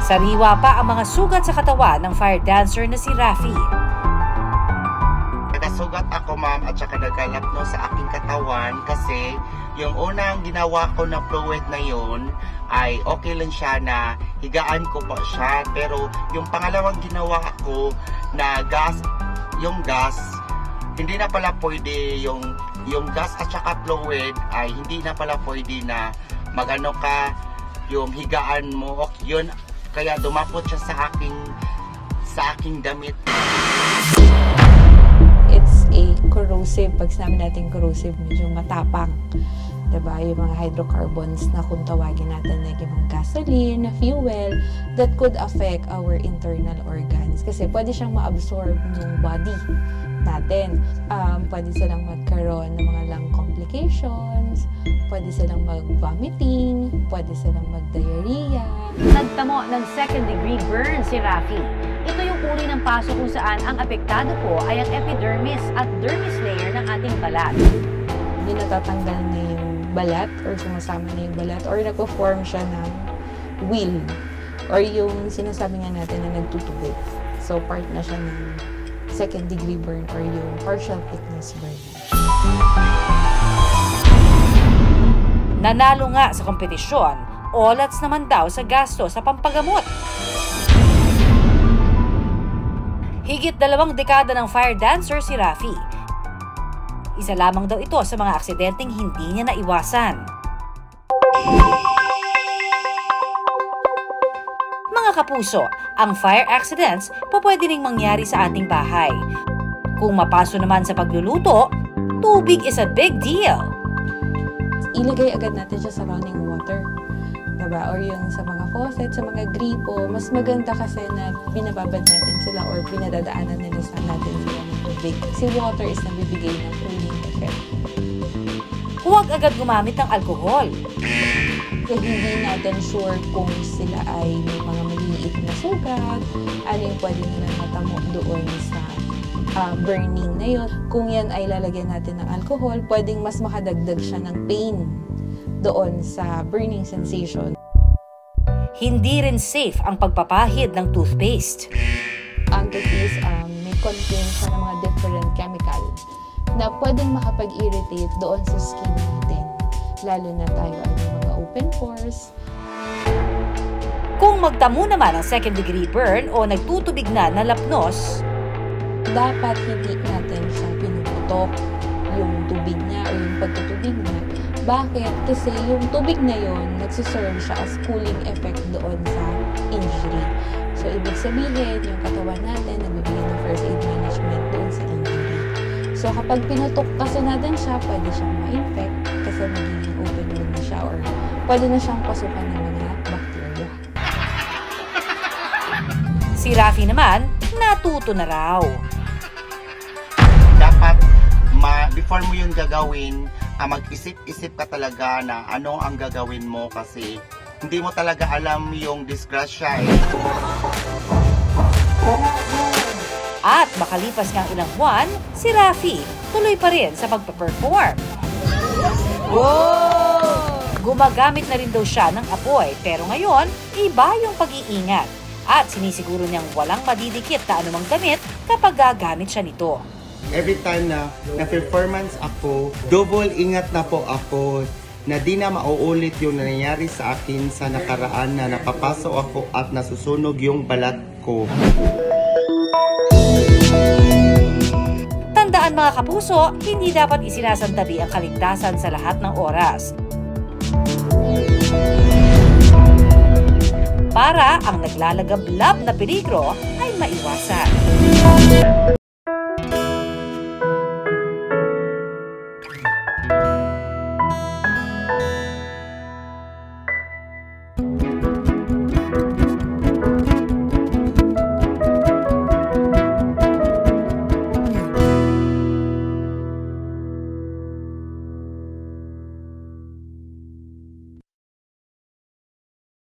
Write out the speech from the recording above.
Sariwa pa ang mga sugat sa katawan ng fire dancer na si Rafi. Nagasugat ako, ma'am, at saka nagkalapno sa aking katawan kasi yung unang ginawa ko na fluid na yun ay okay lang siya na higaan ko pa siya. Pero yung pangalawang ginawa ko na gas, hindi na pala pwede yung gas at saka fluid ay hindi na pala pwede na magano ka yung higaan mo. Yun, kaya dumapot siya sa aking damit. It's a corrosive. Pag sinabi natin corrosive, medyo matapang. Diba? Yung mga hydrocarbons na kung tawagin natin na yung gasoline, fuel, that could affect our internal organs. Kasi pwede siyang ma-absorb ng body natin. Pwede silang magkaroon ng mga lung complications, pwede silang mag-vomiting, pwede silang mag-diarrhea. Nagtamo ng second-degree burn si Rafi. Ito yung uri ng paso kung saan ang apektado po ay ang epidermis at dermis layer ng ating balat. Hindi natatanggal na yung balat or sumasama na yung balat or nagpo-form siya ng wheal or yung sinasabi nga natin na nagtutubig. So, part na siya ng second-degree burn or yung partial thickness burn. Nanalo nga sa kompetisyon, olats naman daw sa gasto sa pampagamot. Higit 2 dekada ng fire dancer si Rafi. Isa lamang daw ito sa mga aksidenteng hindi niya naiwasan. Mga kapuso, ang fire accidents pwede ring mangyari sa ating bahay. Kung mapaso naman sa pagluluto, tubig is a big deal. Ilagay agad natin siya sa running water. Diba? Or yung sa mga faucet, sa mga gripo, mas maganda kasi na binababad natin sila or pinadadaanan nila sa natin sila ng tubig. Si water is nabibigay ng cooling effect. Huwag agad gumamit ng alkohol. Kung hindi natin sure kung sila ay may mga maliliit na sugat, ano yung pwede nilang matamo doon sa burning na yun. Kung yan ay lalagyan natin ng alcohol, pwedeng mas makadagdag siya ng pain doon sa burning sensation. Hindi rin safe ang pagpapahid ng toothpaste. Ang toothpaste may contain siya ng mga different chemical na pwedeng makapag-irritate doon sa skin natin. Lalo na tayo ay may mga open pores. Kung magtamo naman ang second-degree burn o nagtutubig na lapnos, dapat hindi natin siya pinuputok yung tubig niya o yung pagtutubig niya. Bakit? Kasi yung tubig na yon nagsiserve siya as cooling effect doon sa injury. So, ibig sabihin, yung katawan natin nagbibigay ng first aid management doon sa injury. So, kapag pinutok kasi natin siya, pwede siyang ma-infect kasi magiging open wound na siya or pwede na siyang pasukan ng mga bacteria. Si Rafi naman, natuto na raw. Dapat, before mo yun gagawin, mag-isip-isip ka talaga na ano ang gagawin mo kasi hindi mo talaga alam yung disgrasya eh. At makalipas ng ilang buwan, si Rafi tuloy pa rin sa pagpe-perform. Wow! Gumagamit na rin daw siya ng apoy pero ngayon, iba yung pag-iingat. At sinisiguro niyang walang madidikit na anumang damit kapag gagamit siya nito. Every time na performance ako, double ingat na po ako na di na mauulit yung nangyayari sa akin sa nakaraan na napapasok ako at nasusunog yung balat ko. Tandaan mga kapuso, hindi dapat isinasantabi ang kaligtasan sa lahat ng oras. Para ang naglalagablab na peligro ay maiwasan.